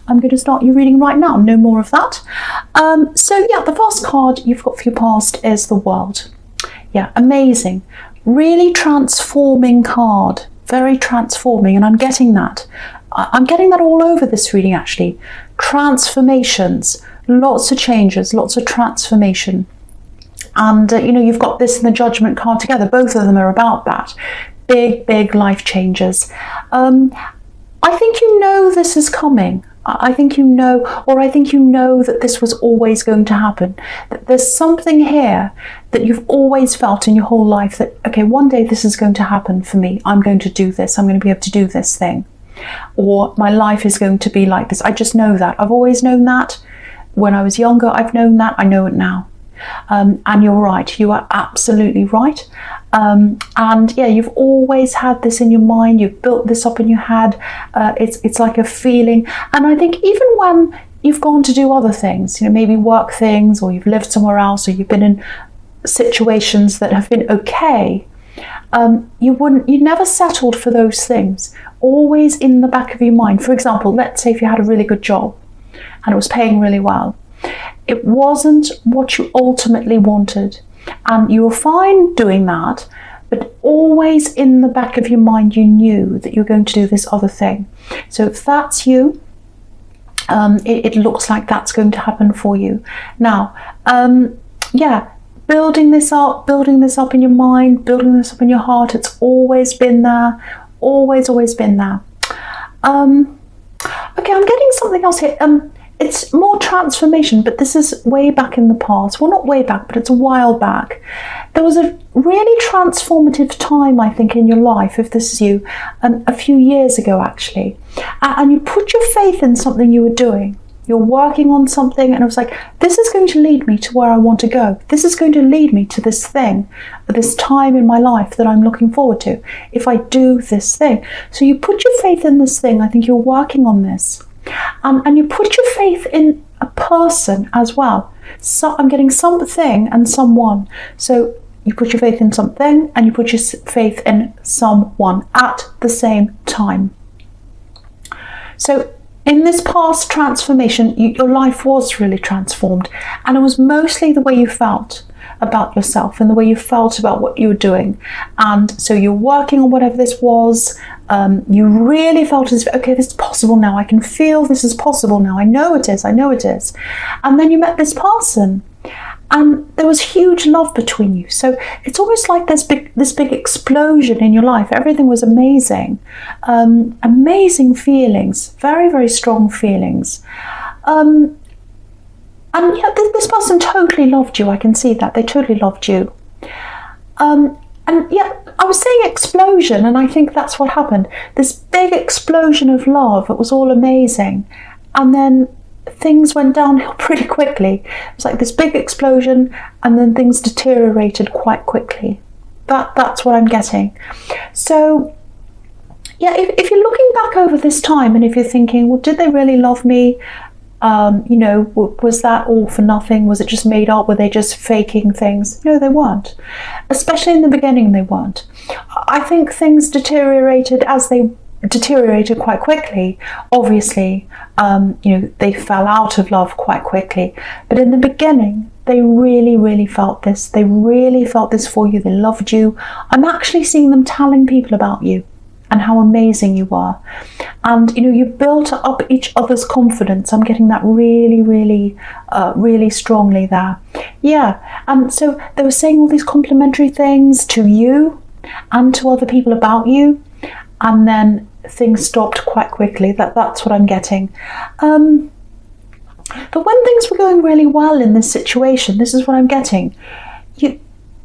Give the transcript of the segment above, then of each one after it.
I'm going to start your reading right now. No more of that. So yeah, the first card you've got for your past is the World. Yeah, amazing. Really transforming card. Very transforming, and I'm getting that. I'm getting that all over this reading, actually. Transformations, lots of changes, lots of transformation. And, you know, you've got this and the Judgment card together. Both of them are about that. Big, big life changes. I think you know this is coming. I think you know, or I think you know that this was always going to happen. That there's something here that you've always felt in your whole life that, okay, one day this is going to happen for me. I'm going to do this. I'm going to be able to do this thing. Or my life is going to be like this. I just know that. I've always known that. When I was younger, I've known that. I know it now. And you're right. You are absolutely right. And yeah, you've always had this in your mind. You've built this up in your head. It's like a feeling. And I think even when you've gone to do other things, you know, maybe work things, or you've lived somewhere else, or you've been in situations that have been okay, you never settled for those things. Always in the back of your mind. For example, let's say if you had a really good job and it was paying really well, it wasn't what you ultimately wanted, and you were fine doing that, but always in the back of your mind you knew that you were going to do this other thing. So if that's you, it looks like that's going to happen for you. Now, yeah, building this up in your mind, building this up in your heart. It's always been there, always been there. Okay, I'm getting something else here. It's more transformation, but this is way back in the past. Well, not way back, but it's a while back. There was a really transformative time, I think, in your life, if this is you, a few years ago, actually. And you put your faith in something you were doing. You're working on something, and it was like, this is going to lead me to where I want to go. This is going to lead me to this thing, this time in my life that I'm looking forward to, if I do this thing. So you put your faith in this thing. I think you're working on this. And you put your faith in a person as well. So I'm getting something and someone. So you put your faith in something and you put your faith in someone at the same time. So in this past transformation, your life was really transformed, and it was mostly the way you felt about yourself and the way you felt about what you were doing. And so you're working on whatever this was. You really felt as if, okay, this is possible now. I can feel this is possible now. I know it is. And then you met this person, and there was huge love between you. So it's almost like this big explosion in your life. Everything was amazing. Amazing feelings, very, very strong feelings. And yeah, this person totally loved you. I can see that. They totally loved you. And yeah, I was saying explosion, and I think that's what happened. This big explosion of love. It was all amazing. And then things went downhill pretty quickly. It was like this big explosion, and then things deteriorated quite quickly. That's what I'm getting. So yeah, if you're looking back over this time, and if you're thinking, well, did they really love me? You know, was that all for nothing? Was it just made up? Were they just faking things? No, they weren't. Especially in the beginning, they weren't. I think things deteriorated as they deteriorated quite quickly. Obviously, you know, they fell out of love quite quickly. But in the beginning, they really, really felt this. They really felt this for you. They loved you. I'm actually seeing them telling people about you and how amazing you were. And, you know, you built up each other's confidence. I'm getting that really, really, really strongly there. Yeah, and so they were saying all these complimentary things to you and to other people about you, and then things stopped quite quickly. That's what I'm getting. But when things were going really well in this situation, this is what I'm getting. There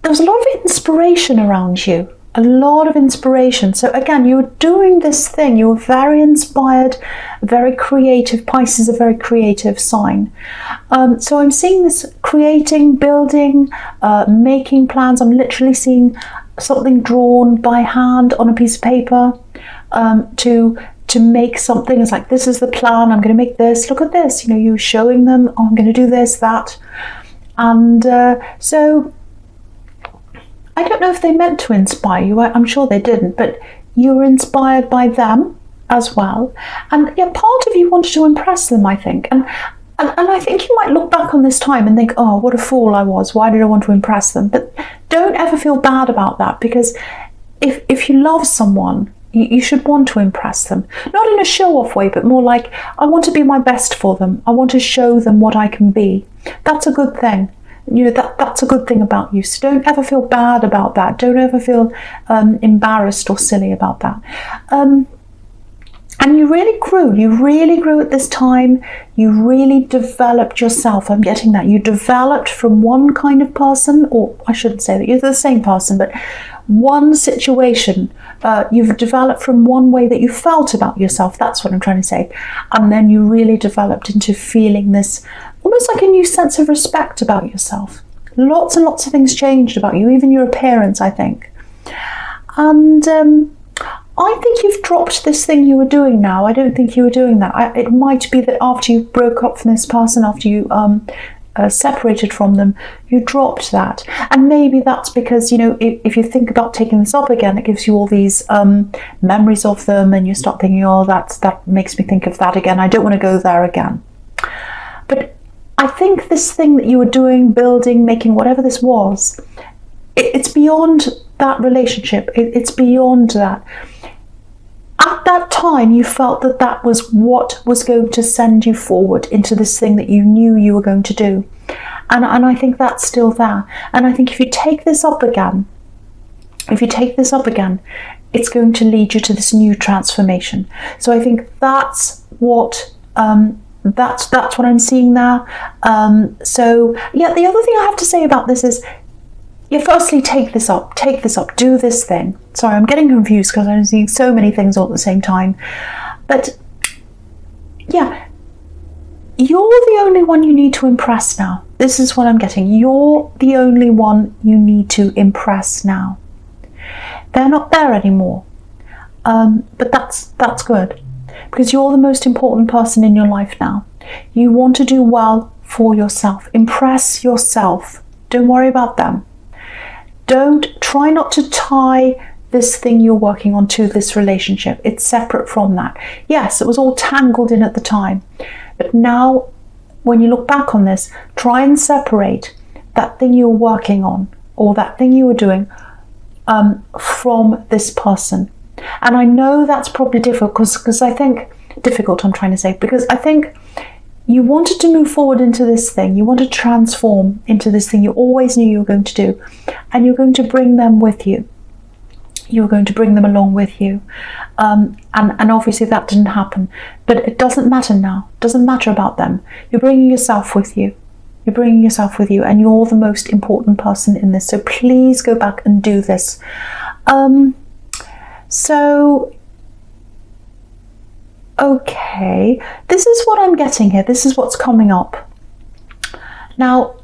was a lot of inspiration around you. A lot of inspiration. So again, you were doing this thing. You were very inspired, very creative. Pisces is a very creative sign. So I'm seeing this creating, building, making plans. I'm literally seeing something drawn by hand on a piece of paper to make something. It's like, this is the plan. I'm going to make this. Look at this. You know, you're showing them, oh, I'm going to do this, that. And so I don't know if they meant to inspire you. I'm sure they didn't, but you were inspired by them, as well. And yeah, part of you wanted to impress them, I think. And I think you might look back on this time and think, oh, what a fool I was. Why did I want to impress them? But don't ever feel bad about that, because if you love someone, you should want to impress them. Not in a show-off way, but more like, I want to be my best for them. I want to show them what I can be. That's a good thing. That's a good thing about you. So don't ever feel bad about that. Don't ever feel embarrassed or silly about that. And you really grew at this time. You really developed yourself. I'm getting that. You developed from one kind of person, or I shouldn't say that you're the same person, but one situation. You've developed from one way that you felt about yourself. That's what I'm trying to say. And then you really developed into feeling this, almost like a new sense of respect about yourself. Lots and lots of things changed about you, even your appearance, I think. And I think you've dropped this thing you were doing now. I don't think you were doing that. It might be that after you broke up from this person, after you separated from them, you dropped that. And maybe that's because, if you think about taking this up again, it gives you all these memories of them, and you start thinking, oh, that makes me think of that again. I don't want to go there again. But I think this thing that you were doing, building, making, whatever this was, it's beyond that relationship. It's beyond that. At that time, you felt that that was what was going to send you forward into this thing that you knew you were going to do. And I think that's still there. And I think if you take this up again, it's going to lead you to this new transformation. So I think that's what that's what I'm seeing now. So yeah, the other thing I have to say about this is, firstly, take this up, do this thing. Sorry, I'm getting confused because I'm seeing so many things all at the same time. But yeah, you're the only one you need to impress now. This is what I'm getting. You're the only one you need to impress now. They're not there anymore. But that's good, because you're the most important person in your life now. You want to do well for yourself. Impress yourself. Don't worry about them. Try not to tie this thing you're working on to this relationship. It's separate from that. Yes, it was all tangled in at the time. But now, when you look back on this, try and separate that thing you were working on, or that thing you were doing, from this person. And I know that's probably difficult, because I think you wanted to move forward into this thing. You want to transform into this thing you always knew you were going to do. And you're going to bring them with you. You're going to bring them along with you. And obviously that didn't happen. But it doesn't matter now. It doesn't matter about them. You're bringing yourself with you. And you're the most important person in this. So please go back and do this. Okay, this is what I'm getting here. This is what's coming up. Now,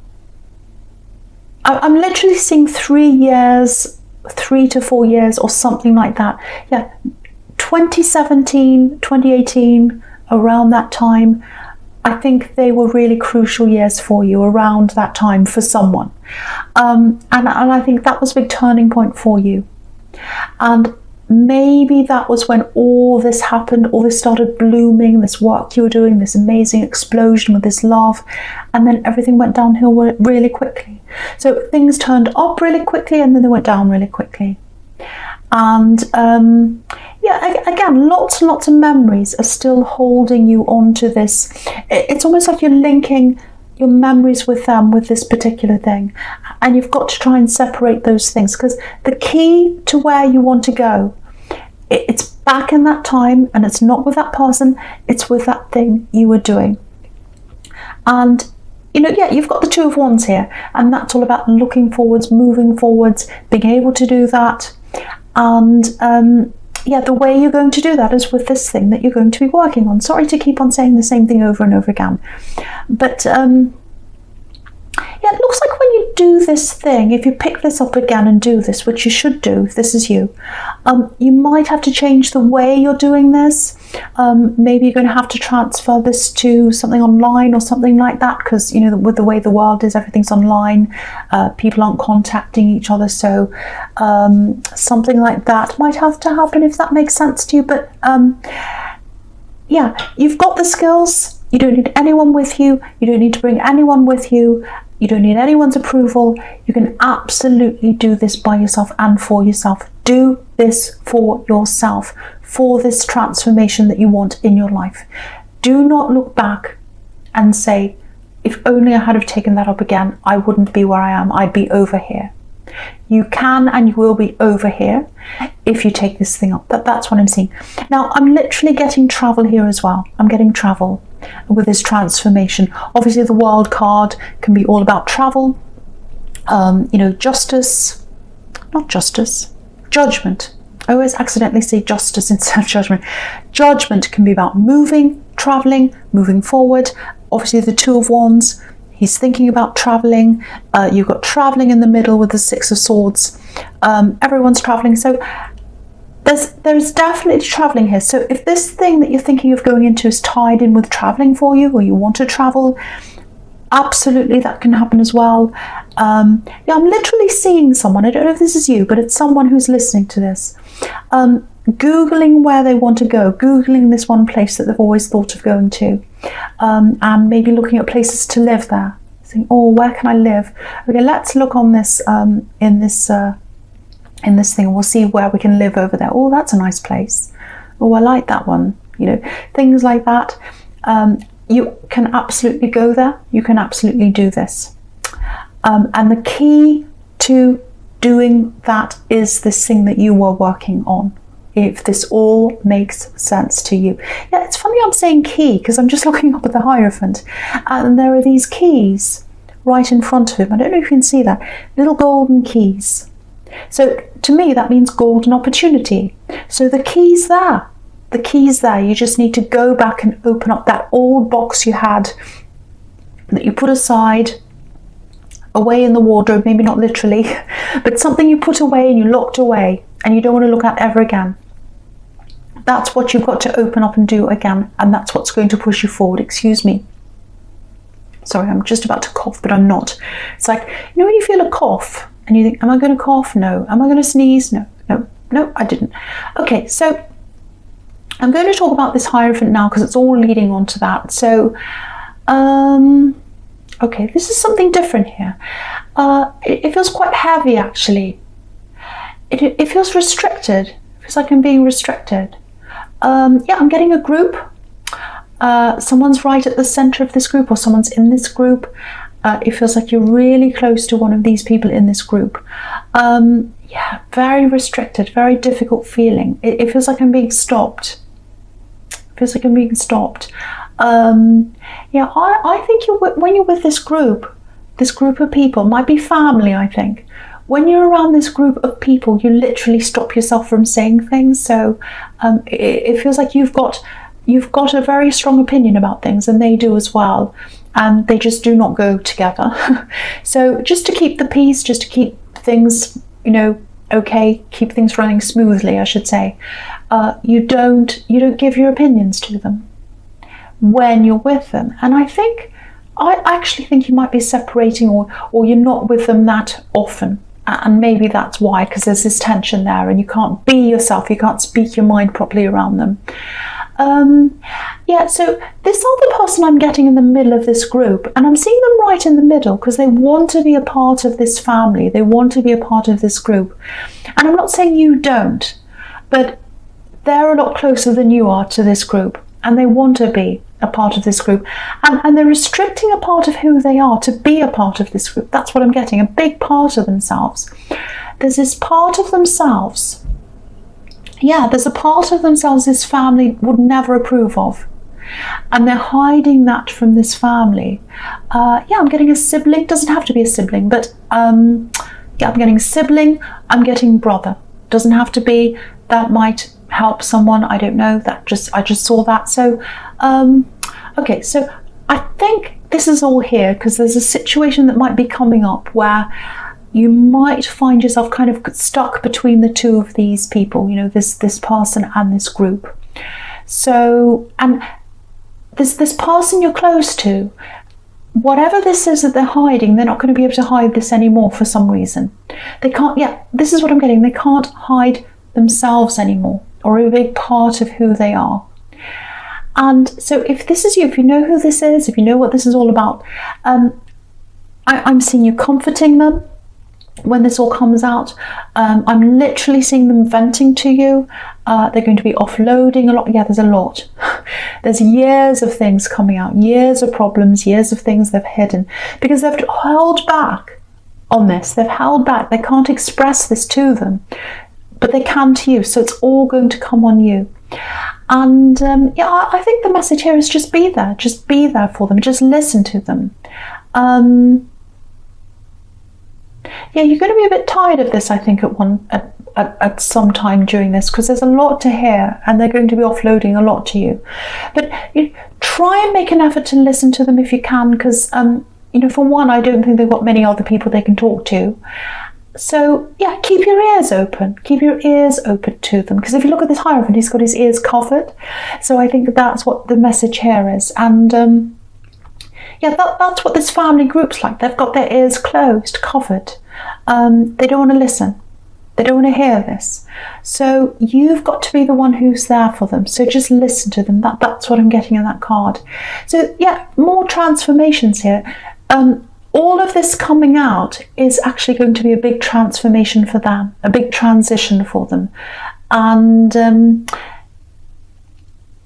I'm literally seeing 3 to 4 years or something like that. Yeah, 2017, 2018, around that time, I think they were really crucial years for you around that time for someone. And I think that was a big turning point for you. And maybe that was when all this happened, all this started blooming, this work you were doing, this amazing explosion with this love, and then everything went downhill really quickly. So things turned up really quickly, and then they went down really quickly. And yeah, again, lots and lots of memories are still holding you onto this. It's almost like you're linking your memories with them, with this particular thing. And you've got to try and separate those things, because the key to where you want to go, it's back in that time, and it's not with that person, it's with that thing you were doing. And yeah, you've got the Two of Wands here, and that's all about looking forwards, moving forwards, being able to do that. And yeah, the way you're going to do that is with this thing that you're going to be working on. Sorry to keep on saying the same thing over and over again, but yeah, it looks like when you do this thing, if you pick this up again and do this, which you should do if this is you, you might have to change the way you're doing this. Maybe you're going to have to transfer this to something online or something like that, because with the way the world is, everything's online. People aren't contacting each other, so something like that might have to happen, if that makes sense to you. But yeah, you've got the skills. You don't need anyone with you. You don't need to bring anyone with you. You don't need anyone's approval. You can absolutely do this by yourself and for yourself. Do this for yourself, for this transformation that you want in your life. Do not look back and say, if only I had have taken that up again, I wouldn't be where I am. I'd be over here. You can and you will be over here if you take this thing up. That's what I'm seeing. Now, I'm literally getting travel here as well. I'm getting travel with this transformation. Obviously, the wild card can be all about travel. Justice, not justice, judgment. I always accidentally say justice instead of judgment. Judgment can be about moving, traveling, moving forward. Obviously, the Two of Wands, he's thinking about traveling. You've got traveling in the middle with the Six of Swords. Everyone's traveling. So there's definitely traveling here. So if this thing that you're thinking of going into is tied in with traveling for you, or you want to travel, absolutely that can happen as well. I'm literally seeing someone, I don't know if this is you, but it's someone who's listening to this, Googling where they want to go, Googling this one place that they've always thought of going to, and maybe looking at places to live there, saying, oh, where can I live? Okay, let's look on this, in this thing, we'll see where we can live over there. Oh, that's a nice place. Oh, I like that one. Things like that. You can absolutely go there. You can absolutely do this. And the key to doing that is this thing that you are working on, if this all makes sense to you. Yeah, it's funny I'm saying key, because I'm just looking up at the Hierophant, and there are these keys right in front of him. I don't know if you can see that. Little golden keys. So to me, that means golden opportunity. So the key's there. The key's there. You just need to go back and open up that old box you had that you put aside, away in the wardrobe, maybe not literally, but something you put away and you locked away and you don't want to look at ever again. That's what you've got to open up and do again, and that's what's going to push you forward. Excuse me. Sorry, I'm just about to cough, but I'm not. It's like, when you feel a cough and you think, am I going to cough? No. Am I going to sneeze? No, I didn't. Okay, so I'm going to talk about this Hierophant now because it's all leading on to that. So, okay, this is something different here. It feels quite heavy, actually. It feels restricted. It feels like I'm being restricted. I'm getting a group. Someone's right at the center of this group, or someone's in this group. It feels like you're really close to one of these people in this group. Very restricted, very difficult feeling. It feels like I'm being stopped. It feels like I'm being stopped. I think when you're with this group of people, might be family, I think. When you're around this group of people, you literally stop yourself from saying things. So it feels like you've got a very strong opinion about things, and they do as well, and they just do not go together. So just to keep the peace, just to keep things, okay, keep things running smoothly, I should say, you don't give your opinions to them when you're with them. And I actually think you might be separating, or you're not with them that often, and maybe that's why, because there's this tension there and you can't be yourself, you can't speak your mind properly around them. So this other person I'm getting in the middle of this group, and I'm seeing them right in the middle because they want to be a part of this family, they want to be a part of this group. And I'm not saying you don't, but they're a lot closer than you are to this group, and they want to be a part of this group, and they're restricting a part of who they are to be a part of this group. That's what I'm getting, a big part of themselves. There's this part of themselves, there's a part of themselves this family would never approve of, and they're hiding that from this family. I'm getting a sibling, doesn't have to be a sibling, but I'm getting sibling, I'm getting brother, doesn't have to be, that might help someone, I don't know, I just saw that. So okay, so I think this is all here because there's a situation that might be coming up where you might find yourself kind of stuck between the two of these people, this person and this group. So, and this person you're close to, whatever this is that they're hiding, they're not going to be able to hide this anymore for some reason. They can't, this is what I'm getting, they can't hide themselves anymore, or a big part of who they are. And so if this is you, if you know who this is, if you know what this is all about, I'm seeing you comforting them when this all comes out. I'm literally seeing them venting to you. They're going to be offloading a lot. Yeah, there's a lot. There's years of things coming out, years of problems, years of things they've hidden, because they've held back on this. They've held back. They can't express this to them, but they can to you. So it's all going to come on you. And yeah, I think the message here is just be there. Just be there for them. Just listen to them. Yeah, you're going to be a bit tired of this, I think, at some time during this, because there's a lot to hear and they're going to be offloading a lot to you. But try and make an effort to listen to them if you can, because, for one, I don't think they've got many other people they can talk to. So, yeah, keep your ears open. Keep your ears open to them, because if you look at this Hierophant, he's got his ears covered. So I think that's what the message here is. And yeah, that's what this family group's like. They've got their ears closed, covered. They don't want to listen. They don't want to hear this. So you've got to be the one who's there for them. So just listen to them. That's what I'm getting in that card. So yeah, more transformations here. All of this coming out is actually going to be a big transformation for them, a big transition for them. And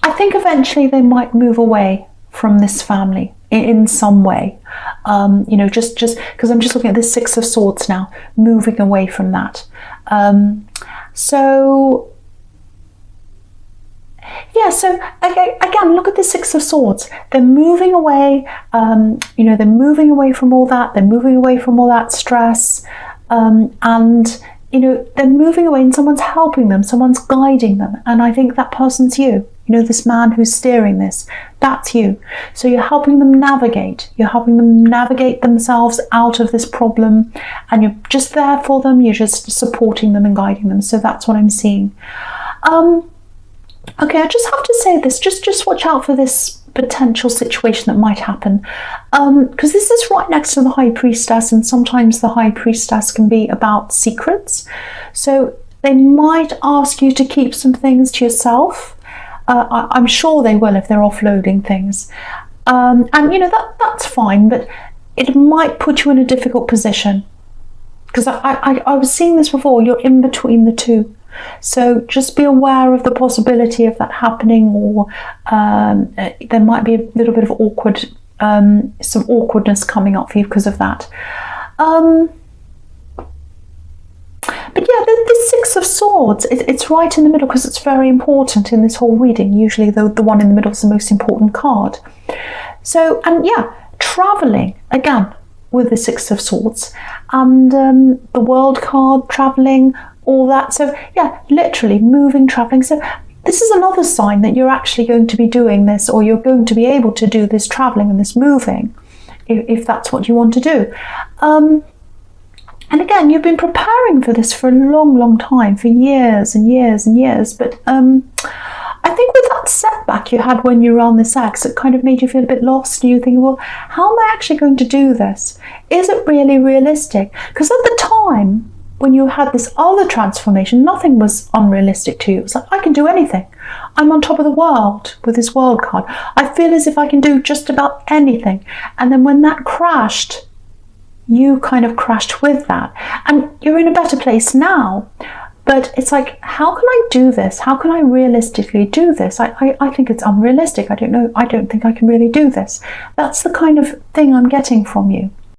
I think eventually they might move away from this family in some way, just because I'm just looking at the Six of Swords now, moving away from that. So yeah, so again, look at the Six of Swords. They're moving away, they're moving away from all that. They're moving away from all that stress, and they're moving away, and someone's helping them, someone's guiding them, and I think that person's you. This man who's steering this, that's you. So you're helping them navigate. You're helping them navigate themselves out of this problem, and you're just there for them. You're just supporting them and guiding them. So that's what I'm seeing. Okay, I just have to say this. Just watch out for this potential situation that might happen, because this is right next to the High Priestess, and sometimes the High Priestess can be about secrets. So they might ask you to keep some things to yourself. I'm sure they will if they're offloading things, and that's fine, but it might put you in a difficult position, because I was seeing this before. You're in between the two, so just be aware of the possibility of that happening, or there might be a little bit of some awkwardness coming up for you because of that. But yeah, the Six of Swords, it's right in the middle, because it's very important in this whole reading. Usually the one in the middle is the most important card. So, and yeah, travelling, again, with the Six of Swords. And the World card, travelling, all that. So yeah, literally moving, travelling. So this is another sign that you're actually going to be doing this, or you're going to be able to do this travelling and this moving, if that's what you want to do. And again, you've been preparing for this for a long, long time, for years and years and years. But I think with that setback you had when you were on this X, it kind of made you feel a bit lost. And you think, well, how am I actually going to do this? Is it really realistic? Because at the time when you had this other transformation, nothing was unrealistic to you. It was like, I can do anything. I'm on top of the world with this World card. I feel as if I can do just about anything. And then when that crashed, you kind of crashed with that, and you're in a better place now. But it's like, how can I do this? How can I realistically do this? I think it's unrealistic. I don't know. I don't think I can really do this. That's the kind of thing I'm getting from you.